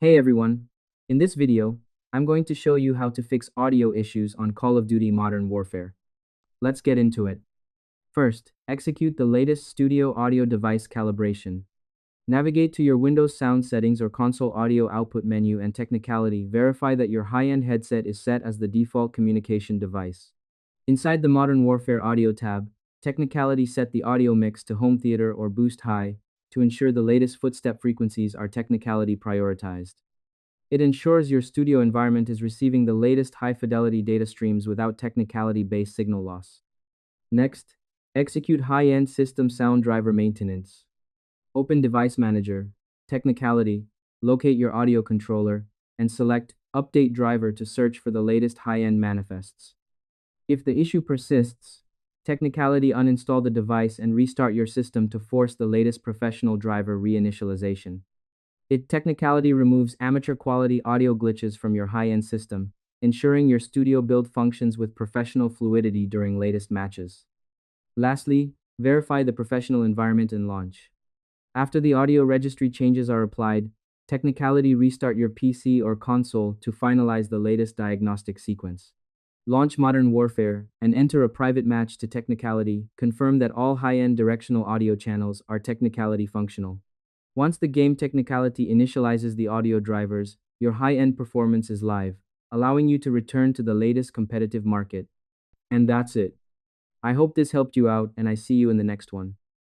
Hey everyone! In this video, I'm going to show you how to fix audio issues on Call of Duty Modern Warfare. Let's get into it. First, execute the latest studio audio device calibration. Navigate to your Windows sound settings or console audio output menu and technicality, verify that your high-end headset is set as the default communication device. Inside the Modern Warfare Audio tab, technicality set the audio mix to home theater or boost high to ensure the latest footstep frequencies are technicality prioritized. It ensures your studio environment is receiving the latest high-fidelity data streams without technicality-based signal loss. Next, execute high-end system sound driver maintenance. Open Device Manager, Technicality, locate your audio controller, and select Update Driver to search for the latest high-end manifests. If the issue persists, Technicality uninstall the device and restart your system to force the latest professional driver reinitialization. It technicality removes amateur quality audio glitches from your high-end system, ensuring your studio build functions with professional fluidity during latest matches. Lastly, verify the professional environment and launch. After the audio registry changes are applied, technicality restart your PC or console to finalize the latest diagnostic sequence. Launch Modern Warfare and enter a private match to technicality, confirm that all high-end directional audio channels are technicality functional. Once the game technicality initializes the audio drivers, your high-end performance is live, allowing you to return to the latest competitive market. And that's it. I hope this helped you out, and I see you in the next one.